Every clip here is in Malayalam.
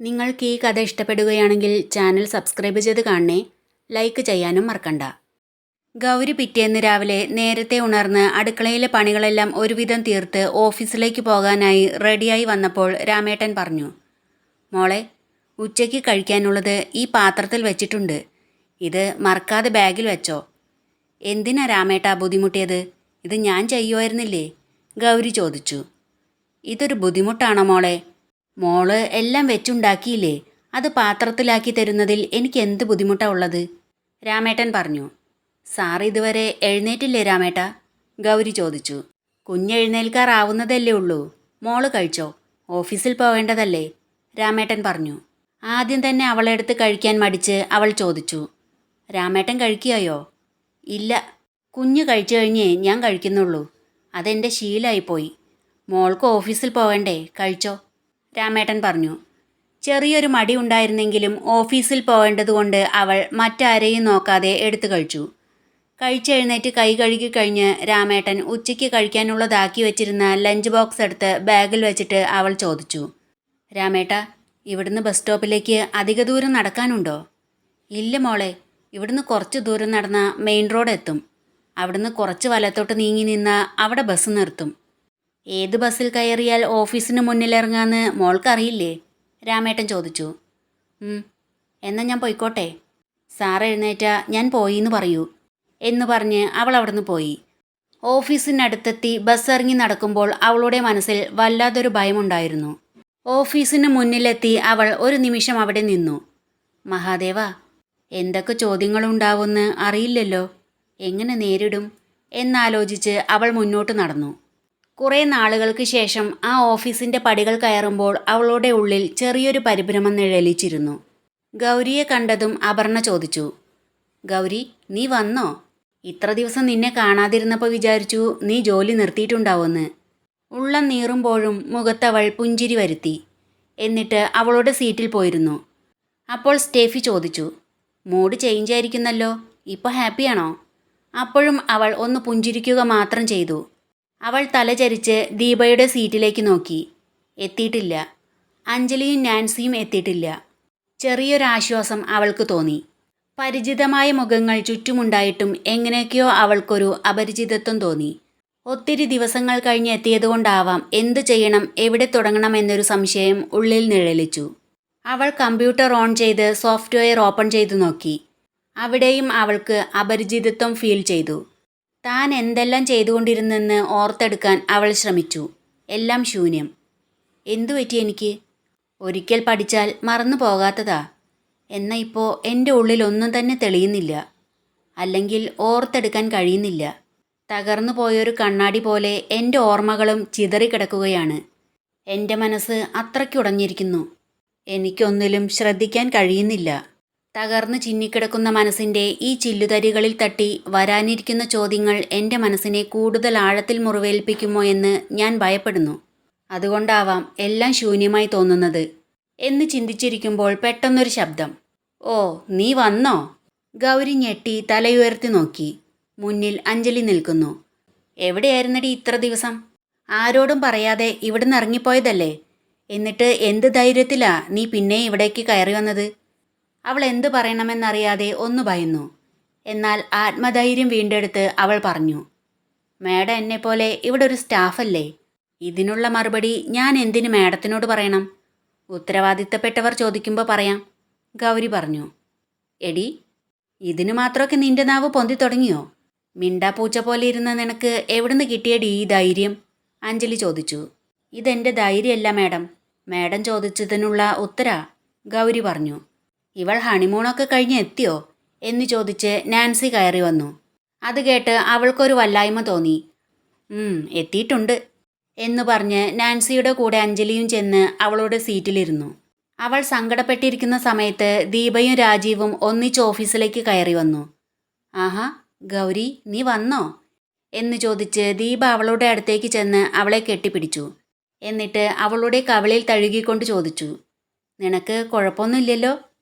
നിങ്ങൾക്ക് ഈ കഥ ഇഷ്ടപ്പെടുകയാണെങ്കിൽ ചാനൽ സബ്സ്ക്രൈബ് ചെയ്ത് കാണണേ. ലൈക്ക് ചെയ്യാനും മറക്കണ്ട. ഗൗരി പിറ്റേന്ന് രാവിലെ നേരത്തെ ഉണർന്ന് അടുക്കളയിലെ പണികളെല്ലാം ഒരുവിധം തീർത്ത് ഓഫീസിലേക്ക് പോകാനായി റെഡിയായി വന്നപ്പോൾ രാമേട്ടൻ പറഞ്ഞു, മോളെ, ഉച്ചയ്ക്ക് കഴിക്കാനുള്ളത് ഈ പാത്രത്തിൽ വെച്ചിട്ടുണ്ട്. ഇത് മറക്കാതെ ബാഗിൽ വെച്ചോ. എന്തിനാ രാമേട്ടാ ബുദ്ധിമുട്ടിയത്? ഇത് ഞാൻ ചെയ്യുമായിരുന്നില്ലേ? ഗൗരി ചോദിച്ചു. ഇതൊരു ബുദ്ധിമുട്ടാണോ മോളെ? മോള് എല്ലാം വെച്ചുണ്ടാക്കിയില്ലേ? അത് പാത്രത്തിലാക്കി തരുന്നതിൽ എനിക്ക് എന്ത് ബുദ്ധിമുട്ടാണ് ഉള്ളത്? രാമേട്ടൻ പറഞ്ഞു. സാർ ഇതുവരെ എഴുന്നേറ്റില്ലേ രാമേട്ട? ഗൗരി ചോദിച്ചു. കുഞ്ഞെഴുന്നേൽക്കാറാവുന്നതല്ലേ ഉള്ളൂ. മോള് കഴിച്ചോ, ഓഫീസിൽ പോവേണ്ടതല്ലേ? രാമേട്ടൻ പറഞ്ഞു. ആദ്യം തന്നെ അവളെടുത്ത് കഴിക്കാൻ മടിച്ച് അവൾ ചോദിച്ചു. രാമേട്ടൻ കഴിക്കുകയോ? ഇല്ല, കുഞ്ഞ് കഴിച്ചു കഴിഞ്ഞേ ഞാൻ കഴിക്കുന്നുള്ളൂ. അതെൻ്റെ ശീലമായിപ്പോയി. മോൾക്ക് ഓഫീസിൽ പോകണ്ടേ, കഴിച്ചോ, രാമേട്ടൻ പറഞ്ഞു. ചെറിയൊരു മടി ഉണ്ടായിരുന്നെങ്കിലും ഓഫീസിൽ പോകേണ്ടതുകൊണ്ട് അവൾ മറ്റാരെയും നോക്കാതെ എടുത്തു കഴിച്ചു. കഴിച്ചെഴുന്നേറ്റ് കൈ കഴുകി കഴിഞ്ഞ് രാമേട്ടൻ ഉച്ചയ്ക്ക് കഴിക്കാനുള്ളതാക്കി വെച്ചിരുന്ന ലഞ്ച് ബോക്സ് എടുത്ത് ബാഗിൽ വെച്ചിട്ട് അവൾ ചോദിച്ചു. രാമേട്ട, ഇവിടുന്ന് ബസ് സ്റ്റോപ്പിലേക്ക് അധിക ദൂരം നടക്കാനുണ്ടോ? ഇല്ല മോളെ, ഇവിടുന്ന് കുറച്ച് ദൂരം നടന്ന മെയിൻ റോഡ് എത്തും. അവിടുന്ന് കുറച്ച് വലത്തോട്ട് നീങ്ങി നിന്ന അവിടെ ബസ് നിർത്തും. ഏത് ബസ്സിൽ കയറിയാൽ ഓഫീസിന് മുന്നിലിറങ്ങാന്ന് മോൾക്കറിയില്ലേ? രാമേട്ടൻ ചോദിച്ചു. എന്നാൽ ഞാൻ പോയിക്കോട്ടെ. സാർ എഴുന്നേറ്റ ഞാൻ പോയിന്ന് പറയൂ എന്ന് പറഞ്ഞ് അവൾ അവിടുന്ന് പോയി. ഓഫീസിനടുത്തെത്തി ബസ് ഇറങ്ങി നടക്കുമ്പോൾ അവളുടെ മനസ്സിൽ വല്ലാതൊരു ഭയമുണ്ടായിരുന്നു. ഓഫീസിന് മുന്നിലെത്തി അവൾ ഒരു നിമിഷം അവിടെ നിന്നു. മഹാദേവ, എന്തൊക്കെ ചോദ്യങ്ങളുണ്ടാവുമെന്ന് അറിയില്ലല്ലോ, എങ്ങനെ നേരിടും എന്നാലോചിച്ച് അവൾ മുന്നോട്ട് നടന്നു. കുറേ നാളുകൾക്ക് ശേഷം ആ ഓഫീസിൻ്റെ പടികൾ കയറുമ്പോൾ അവളുടെ ഉള്ളിൽ ചെറിയൊരു പരിഭ്രമം നിഴലിച്ചിരുന്നു. ഗൗരിയെ കണ്ടതും അപർണ ചോദിച്ചു. ഗൗരി, നീ വന്നോ? ഇത്ര ദിവസം നിന്നെ കാണാതിരുന്നപ്പോൾ വിചാരിച്ചു നീ ജോലി നിർത്തിയിട്ടുണ്ടാവുമെന്ന്. ഉള്ളം നീറുമ്പോഴും മുഖത്തവൾ പുഞ്ചിരി വരുത്തി. എന്നിട്ട് അവളുടെ സീറ്റിൽ പോയിരുന്നു. അപ്പോൾ സ്റ്റേഫി ചോദിച്ചു. മൂഡ് ചേഞ്ച് ആയിരിക്കുന്നല്ലോ, ഇപ്പോൾ ഹാപ്പിയാണോ? അപ്പോഴും അവൾ ഒന്ന് പുഞ്ചിരിക്കുക മാത്രം ചെയ്തു. അവൾ തലചരിച്ച് ദീപയുടെ സീറ്റിലേക്ക് നോക്കി. എത്തിയിട്ടില്ല. അഞ്ജലിയും നാൻസിയും എത്തിയിട്ടില്ല. ചെറിയൊരാശ്വാസം അവൾക്ക് തോന്നി. പരിചിതമായ മുഖങ്ങൾ ചുറ്റുമുണ്ടായിട്ടും എങ്ങനെയൊക്കെയോ അവൾക്കൊരു അപരിചിതത്വം തോന്നി. ഒത്തിരി ദിവസങ്ങൾ കഴിഞ്ഞ് എത്തിയതുകൊണ്ടാവാം എന്തു ചെയ്യണം, എവിടെ തുടങ്ങണം എന്നൊരു സംശയം ഉള്ളിൽ നിഴലിച്ചു. അവൾ കമ്പ്യൂട്ടർ ഓൺ ചെയ്ത് സോഫ്റ്റ്വെയർ ഓപ്പൺ ചെയ്തു നോക്കി. അവിടെയും അവൾക്ക് അപരിചിതത്വം ഫീൽ ചെയ്തു. താൻ എന്തെല്ലാം ചെയ്തുകൊണ്ടിരുന്നെന്ന് ഓർത്തെടുക്കാൻ അവൾ ശ്രമിച്ചു. എല്ലാം ശൂന്യം. എന്തു പറ്റി എനിക്ക്? ഒരിക്കൽ പഠിച്ചാൽ മറന്നു പോകാത്തതാ. എന്നാൽ ഇപ്പോൾ എൻ്റെ ഉള്ളിൽ ഒന്നും തന്നെ തെളിയുന്നില്ല. അല്ലെങ്കിൽ ഓർത്തെടുക്കാൻ കഴിയുന്നില്ല. തകർന്നു പോയൊരു കണ്ണാടി പോലെ എൻ്റെ ഓർമ്മകളും ചിതറിക്കിടക്കുകയാണ്. എൻ്റെ മനസ്സ് അത്രയ്ക്കുടഞ്ഞിരിക്കുന്നു. എനിക്കൊന്നിലും ശ്രദ്ധിക്കാൻ കഴിയുന്നില്ല. തകർന്നു ചിന്നിക്കിടക്കുന്ന മനസ്സിൻ്റെ ഈ ചില്ലുതരികളിൽ തട്ടി വരാനിരിക്കുന്ന ചോദ്യങ്ങൾ എൻ്റെ മനസ്സിനെ കൂടുതൽ ആഴത്തിൽ മുറിവേൽപ്പിക്കുമോ എന്ന് ഞാൻ ഭയപ്പെടുന്നു. അതുകൊണ്ടാവാം എല്ലാം ശൂന്യമായി തോന്നുന്നത് എന്ന് ചിന്തിച്ചിരിക്കുമ്പോൾ പെട്ടെന്നൊരു ശബ്ദം. ഓ, നീ വന്നോ? ഗൗരി ഞെട്ടി തലയുയർത്തി നോക്കി. മുന്നിൽ അഞ്ജലി നിൽക്കുന്നു. എവിടെയായിരുന്നടി ഇത്ര ദിവസം? ആരോടും പറയാതെ ഇവിടുന്ന് ഇറങ്ങിപ്പോയതല്ലേ? എന്നിട്ട് എന്ത് ധൈര്യത്തിലാ നീ പിന്നെ ഇവിടേക്ക് കയറി വന്നത്? അവൾ എന്തു പറയണമെന്നറിയാതെ ഒന്ന് ഭയന്നു. എന്നാൽ ആത്മധൈര്യം വീണ്ടെടുത്ത് അവൾ പറഞ്ഞു. മാഡം എന്നെപ്പോലെ ഇവിടെ ഒരു സ്റ്റാഫല്ലേ? ഇതിനുള്ള മറുപടി ഞാൻ എന്തിന് മാഡത്തിനോട് പറയണം? ഉത്തരവാദിത്തപ്പെട്ടവർ ചോദിക്കുമ്പോൾ പറയാം, ഗൗരി പറഞ്ഞു. എടി, ഇതിനു മാത്രമൊക്കെ നിന്റെ നാവ് പൊന്തി തുടങ്ങിയോ? മിണ്ടാപ്പൂച്ച പോലെ ഇരുന്ന നിനക്ക് എവിടുന്ന് കിട്ടിയടി ഈ ധൈര്യം? അഞ്ജലി ചോദിച്ചു. ഇതെൻ്റെ ധൈര്യമല്ല മാഡം, മാഡം ചോദിച്ചതിനുള്ള ഉത്തരാ, ഗൗരി പറഞ്ഞു. ഇവൾ ഹണിമൂണൊക്കെ കഴിഞ്ഞ് എത്തിയോ എന്ന് ചോദിച്ച് നാൻസി കയറി വന്നു. അത് കേട്ട് അവൾക്കൊരു വല്ലായ്മ തോന്നി. എത്തിയിട്ടുണ്ട് എന്ന് പറഞ്ഞ് നാൻസിയുടെ കൂടെ അഞ്ജലിയും ചെന്ന് അവളുടെ സീറ്റിലിരുന്നു. അവൾ സങ്കടപ്പെട്ടിരിക്കുന്ന സമയത്ത് ദീപയും രാജീവും ഒന്നിച്ച് ഓഫീസിലേക്ക് കയറി വന്നു. ആഹാ, ഗൗരി, നീ വന്നോ എന്ന് ചോദിച്ച് ദീപ അവളുടെ അടുത്തേക്ക് ചെന്ന് അവളെ കെട്ടിപ്പിടിച്ചു. എന്നിട്ട് അവളുടെ കവിളിൽ തഴുകിക്കൊണ്ട് ചോദിച്ചു. നിനക്ക് കുഴപ്പമൊന്നുമില്ലല്ലോ?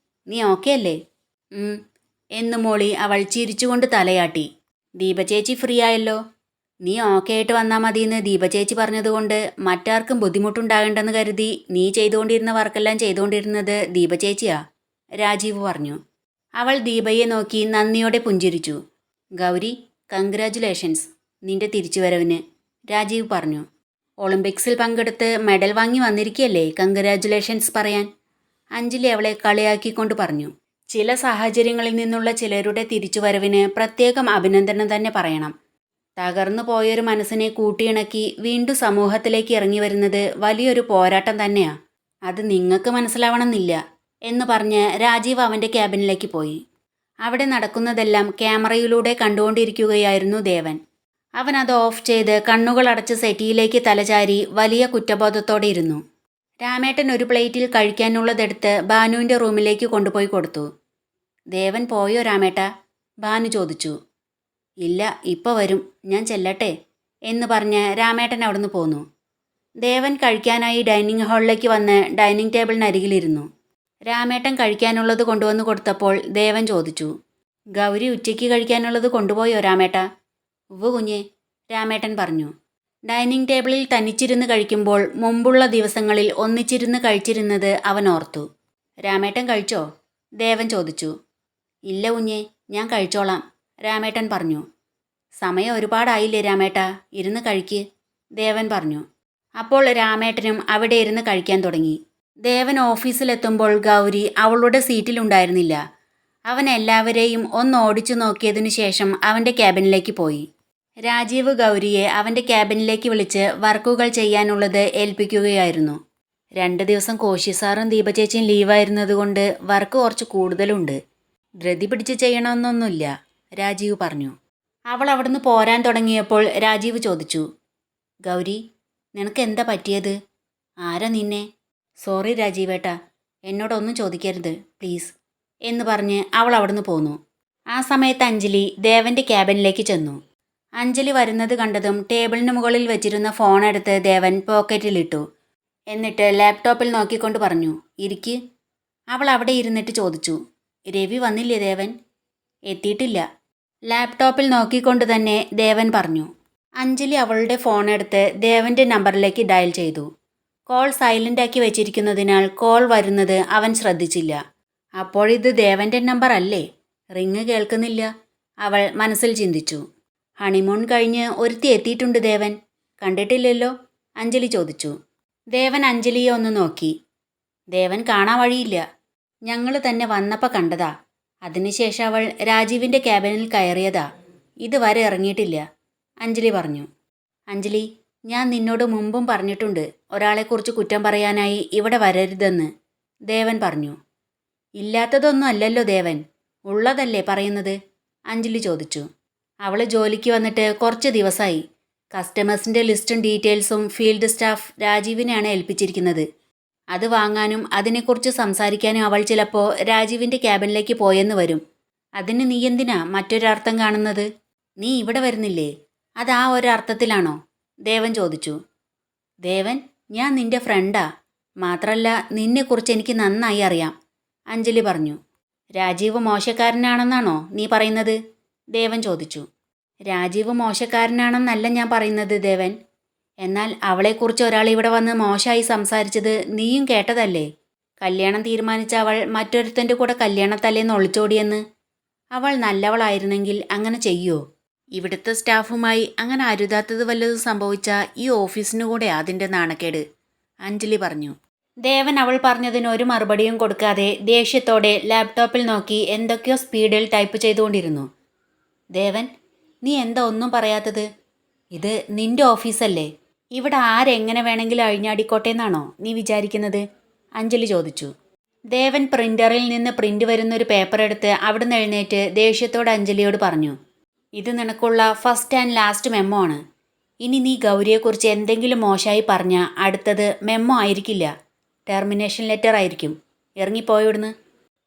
നീ ഓക്കെ അല്ലേ? എന്ന് മോളി അവൾ ചിരിച്ചുകൊണ്ട് തലയാട്ടി. ദീപ ചേച്ചി ഫ്രീ ആയല്ലോ. നീ ഓക്കെ ആയിട്ട് വന്നാൽ മതിയെന്ന് ദീപ ചേച്ചി പറഞ്ഞതുകൊണ്ട് മറ്റാർക്കും ബുദ്ധിമുട്ടുണ്ടാകണ്ടെന്ന് കരുതി നീ ചെയ്തുകൊണ്ടിരുന്ന വർക്കെല്ലാം ചെയ്തുകൊണ്ടിരുന്നത് ദീപ ചേച്ചിയാ, രാജീവ് പറഞ്ഞു. അവൾ ദീപയെ നോക്കി നന്ദിയോടെ പുഞ്ചിരിച്ചു. ഗൗരി, കൺഗ്രാജുലേഷൻസ് നിന്റെ തിരിച്ചുവരവിന്, രാജീവ് പറഞ്ഞു. ഒളിമ്പിക്സിൽ പങ്കെടുത്ത് മെഡൽ വാങ്ങി വന്നിരിക്കുകയല്ലേ കൺഗ്രാജുലേഷൻസ് പറയാൻ, അഞ്ജലി അവളെ കളിയാക്കിക്കൊണ്ട് പറഞ്ഞു. ചില സാഹചര്യങ്ങളിൽ നിന്നുള്ള ചിലരുടെ തിരിച്ചുവരവിന് പ്രത്യേകം അഭിനന്ദനം തന്നെ പറയണം. തകർന്നു പോയൊരു മനസ്സിനെ കൂട്ടിയിണക്കി വീണ്ടും സമൂഹത്തിലേക്ക് ഇറങ്ങി വരുന്നത് വലിയൊരു പോരാട്ടം തന്നെയാ. അത് നിങ്ങൾക്ക് മനസ്സിലാവണമെന്നില്ല എന്ന് പറഞ്ഞ് രാജീവ് അവൻ്റെ ക്യാബിനിലേക്ക് പോയി. അവിടെ നടക്കുന്നതെല്ലാം ക്യാമറയിലൂടെ കണ്ടുകൊണ്ടിരിക്കുകയായിരുന്നു ദേവൻ. അവൻ അത് ഓഫ് ചെയ്ത് കണ്ണുകളടച്ച് സെറ്റിയിലേക്ക് തലചാരി വലിയ കുറ്റബോധത്തോടെ ഇരുന്നു. രാമേട്ടൻ ഒരു പ്ലേറ്റിൽ കഴിക്കാനുള്ളതെടുത്ത് ഭാനുവിൻ്റെ റൂമിലേക്ക് കൊണ്ടുപോയി കൊടുത്തു. ദേവൻ പോയോ രാമേട്ട, ഭാനു ചോദിച്ചു. ഇല്ല, ഇപ്പോൾ വരും, ഞാൻ ചെല്ലട്ടെ എന്ന് പറഞ്ഞ് രാമേട്ടൻ അവിടുന്ന് പോന്നു. ദേവൻ കഴിക്കാനായി ഡൈനിങ് ഹാളിലേക്ക് വന്ന് ഡൈനിങ് ടേബിളിനരികിലിരുന്നു. രാമേട്ടൻ കഴിക്കാനുള്ളത് കൊണ്ടുവന്ന് കൊടുത്തപ്പോൾ ദേവൻ ചോദിച്ചു. ഗൗരി ഉച്ചയ്ക്ക് കഴിക്കാനുള്ളത് കൊണ്ടുപോയോ രാമേട്ട? ഉവ്വ് കുഞ്ഞേ, രാമേട്ടൻ പറഞ്ഞു. ഡൈനിങ് ടേബിളിൽ തനിച്ചിരുന്ന് കഴിക്കുമ്പോൾ മുമ്പുള്ള ദിവസങ്ങളിൽ ഒന്നിച്ചിരുന്ന് കഴിച്ചിരുന്നത് അവൻ ഓർത്തു. രാമേട്ടൻ കഴിച്ചോ? ദേവൻ ചോദിച്ചു. ഇല്ല കുഞ്ഞേ, ഞാൻ കഴിച്ചോളാം, രാമേട്ടൻ പറഞ്ഞു. സമയം ഒരുപാടായില്ലേ രാമേട്ട, ഇരുന്ന് കഴിക്ക്, ദേവൻ പറഞ്ഞു. അപ്പോൾ രാമേട്ടനും അവിടെ ഇരുന്ന് കഴിക്കാൻ തുടങ്ങി. ദേവൻ ഓഫീസിലെത്തുമ്പോൾ ഗൗരി അവളുടെ സീറ്റിലുണ്ടായിരുന്നില്ല. അവൻ എല്ലാവരെയും ഒന്ന് ഓടിച്ചു നോക്കിയതിനു ശേഷം അവൻ്റെ ക്യാബിനിലേക്ക് പോയി. രാജീവ് ഗൗരിയെ അവൻ്റെ ക്യാബിനിലേക്ക് വിളിച്ച് വർക്കുകൾ ചെയ്യാനുള്ളത് ഏൽപ്പിക്കുകയായിരുന്നു. 2 ദിവസം കോശി സാറും ദീപചേച്ചിയും ലീവായിരുന്നതുകൊണ്ട് വർക്ക് കുറച്ച് കൂടുതലുണ്ട്. ധൃതി പിടിച്ച് ചെയ്യണമെന്നൊന്നുമില്ല, രാജീവ് പറഞ്ഞു. അവൾ അവിടുന്ന് പോരാൻ തുടങ്ങിയപ്പോൾ രാജീവ് ചോദിച്ചു. ഗൗരി, നിനക്ക് എന്താ പറ്റിയത്? ആരാ നിന്നെ? സോറി രാജീവേട്ടാ, എന്നോടൊന്നും ചോദിക്കരുത് പ്ലീസ് എന്ന് പറഞ്ഞ് അവൾ അവിടുന്ന് പോന്നു. ആ സമയത്ത് അഞ്ജലി ദേവൻ്റെ ക്യാബിനിലേക്ക് ചെന്നു. അഞ്ജലി വരുന്നത് കണ്ടതും ടേബിളിന് മുകളിൽ വെച്ചിരുന്ന ഫോൺ എടുത്ത് ദേവൻ പോക്കറ്റിലിട്ടു. എന്നിട്ട് ലാപ്ടോപ്പിൽ നോക്കിക്കൊണ്ട് പറഞ്ഞു, ഇരിക്ക്. അവൾ അവിടെ ഇരുന്നിട്ട് ചോദിച്ചു. രവി വന്നില്ലേ ദേവൻ? എത്തിയിട്ടില്ല, ലാപ്ടോപ്പിൽ നോക്കിക്കൊണ്ട് തന്നെ ദേവൻ പറഞ്ഞു. അഞ്ജലി അവളുടെ ഫോൺ എടുത്ത് ദേവൻ്റെ നമ്പറിലേക്ക് ഡയൽ ചെയ്തു. കോൾ സൈലൻ്റാക്കി വെച്ചിരിക്കുന്നതിനാൽ കോൾ വരുന്നത് അവൻ ശ്രദ്ധിച്ചില്ല. അപ്പോഴിത് ദേവൻ്റെ നമ്പർ അല്ലേ? റിങ് കേൾക്കുന്നില്ല, അവൾ മനസ്സിൽ ചിന്തിച്ചു. ഹണിമൂൺ കഴിഞ്ഞ് ഒരുത്തി എത്തിയിട്ടുണ്ട് ദേവൻ, കണ്ടിട്ടില്ലല്ലോ, അഞ്ജലി ചോദിച്ചു. ദേവൻ അഞ്ജലിയെ ഒന്ന് നോക്കി. ദേവൻ കാണാൻ വഴിയില്ല, ഞങ്ങൾ തന്നെ വന്നപ്പോൾ കണ്ടതാ. അതിനുശേഷം അവൾ രാജീവിൻ്റെ ക്യാബിനിൽ കയറിയതാ, ഇതുവരെ ഇറങ്ങിയിട്ടില്ല, അഞ്ജലി പറഞ്ഞു. അഞ്ജലി, ഞാൻ നിന്നോട് മുമ്പും പറഞ്ഞിട്ടുണ്ട് ഒരാളെക്കുറിച്ച് കുറ്റം പറയാനായി ഇവിടെ വരരുതെന്ന്, ദേവൻ പറഞ്ഞു. ഇല്ലാത്തതൊന്നും അല്ലല്ലോ ദേവൻ, ഉള്ളതല്ലേ പറയുന്നത്, അഞ്ജലി ചോദിച്ചു. അവൾ ജോലിക്ക് വന്നിട്ട് കുറച്ച് ദിവസമായി. കസ്റ്റമേഴ്സിൻ്റെ ലിസ്റ്റും ഡീറ്റെയിൽസും ഫീൽഡ് സ്റ്റാഫ് രാജീവിനെയാണ് ഏൽപ്പിച്ചിരിക്കുന്നത്. അത് വാങ്ങാനും അതിനെക്കുറിച്ച് സംസാരിക്കാനും അവൾ ചിലപ്പോൾ രാജീവിൻ്റെ ക്യാബിനിലേക്ക് പോയെന്ന് വരും. അതിന് നീ എന്തിനാ മറ്റൊരർത്ഥം കാണുന്നത്? നീ ഇവിടെ വരുന്നില്ലേ, അത് ആ ഒരർത്ഥത്തിലാണോ, ദേവൻ ചോദിച്ചു. ദേവൻ, ഞാൻ നിൻ്റെ ഫ്രണ്ടാ, മാത്രമല്ല നിന്നെക്കുറിച്ച് എനിക്ക് നന്നായി അറിയാം, അഞ്ജലി പറഞ്ഞു. രാജീവ് മോശക്കാരനാണെന്നാണോ നീ പറയുന്നത്, ദേവൻ ചോദിച്ചു. രാജീവ് മോശക്കാരനാണെന്നല്ല ഞാൻ പറയുന്നത് ദേവൻ. എന്നാൽ അവളെക്കുറിച്ച് ഒരാൾ ഇവിടെ വന്ന് മോശമായി സംസാരിച്ചത് നീയും കേട്ടതല്ലേ? കല്യാണം തീരുമാനിച്ച അവൾ മറ്റൊരുത്തൻ്റെ കൂടെ കല്യാണത്തലേന്ന് ഒളിച്ചോടിയെന്ന്. അവൾ നല്ലവളായിരുന്നെങ്കിൽ അങ്ങനെ ചെയ്യുമോ? ഇവിടുത്തെ സ്റ്റാഫുമായി അങ്ങനെ അരുതാത്തത് വല്ലതും സംഭവിച്ചാൽ ഈ ഓഫീസിനു കൂടെ അതിൻ്റെ നാണക്കേട്, അഞ്ജലി പറഞ്ഞു. ദേവൻ അവൾ പറഞ്ഞതിന് ഒരു മറുപടിയും കൊടുക്കാതെ ദേഷ്യത്തോടെ ലാപ്ടോപ്പിൽ നോക്കി എന്തൊക്കെയോ സ്പീഡിൽ ടൈപ്പ് ചെയ്തുകൊണ്ടിരുന്നു. ദേവൻ, നീ എന്താ ഒന്നും പറയാത്തത്? ഇത് നിൻ്റെ ഓഫീസല്ലേ, ഇവിടെ ആരെങ്ങനെ വേണമെങ്കിലും അഴിഞ്ഞാടിക്കോട്ടെ എന്നാണോ നീ വിചാരിക്കുന്നത്, അഞ്ജലി ചോദിച്ചു. ദേവൻ പ്രിൻ്ററിൽ നിന്ന് പ്രിൻ്റ് വരുന്നൊരു പേപ്പർ എടുത്ത് അവിടുന്ന് എഴുന്നേറ്റ് ദേഷ്യത്തോടെ അഞ്ജലിയോട് പറഞ്ഞു. ഇത് നിനക്കുള്ള ഫസ്റ്റ് ആൻഡ് ലാസ്റ്റ് മെമ്മോ ആണ്. ഇനി നീ ഗൗരിയെക്കുറിച്ച് എന്തെങ്കിലും മോശമായി പറഞ്ഞാൽ അടുത്തത് മെമ്മോ ആയിരിക്കില്ല, ടെർമിനേഷൻ ലെറ്റർ ആയിരിക്കും. ഇറങ്ങിപ്പോയിവിടുന്ന്.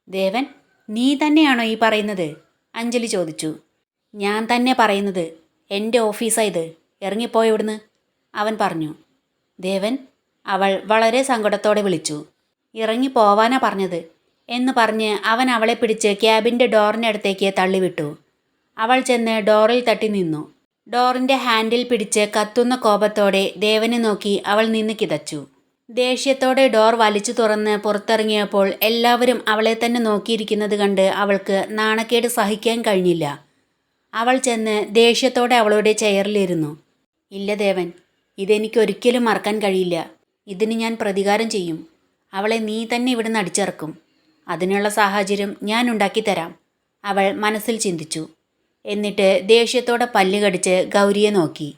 ദേവൻ, നീ തന്നെയാണോ ഈ പറയുന്നത്, അഞ്ജലി ചോദിച്ചു. ഞാൻ തന്നെ പറയുന്നത്, എൻ്റെ ഓഫീസായത്, ഇറങ്ങിപ്പോയിവിടുന്ന്, അവൻ പറഞ്ഞു. ദേവൻ, അവൾ വളരെ സങ്കടത്തോടെ വിളിച്ചു. ഇറങ്ങിപ്പോവാനാ പറഞ്ഞത് എന്ന് പറഞ്ഞ് അവൻ അവളെ പിടിച്ച് ക്യാബിൻ്റെ ഡോറിനടുത്തേക്ക് തള്ളിവിട്ടു. അവൾ ചെന്ന് ഡോറിൽ തട്ടി നിന്നു. ഡോറിൻ്റെ ഹാൻഡിൽ പിടിച്ച് കത്തുന്ന കോപത്തോടെ ദേവനെ നോക്കി അവൾ നിന്ന് കിതച്ചു. ദേഷ്യത്തോടെ ഡോർ വലിച്ചു തുറന്ന് പുറത്തിറങ്ങിയപ്പോൾ എല്ലാവരും അവളെ തന്നെ നോക്കിയിരിക്കുന്നത് കണ്ട് അവൾക്ക് നാണക്കേട് സഹിക്കാൻ കഴിഞ്ഞില്ല. അവൾ ചെന്ന് ദേഷ്യത്തോടെ അവളുടെ ചെയറിലിരുന്നു. ഇല്ല ദേവൻ, ഇതെനിക്കൊരിക്കലും മറക്കാൻ കഴിയില്ല. ഇതിന് ഞാൻ പ്രതികാരം ചെയ്യും. അവളെ നീ തന്നെ ഇവിടുന്ന് അടിച്ചിറക്കും. അതിനുള്ള സാഹചര്യം ഞാൻ ഉണ്ടാക്കിത്തരാം, അവൾ മനസ്സിൽ ചിന്തിച്ചു. എന്നിട്ട് ദേഷ്യത്തോടെ പല്ല് കടിച്ച് ഗൗരിയെ നോക്കി.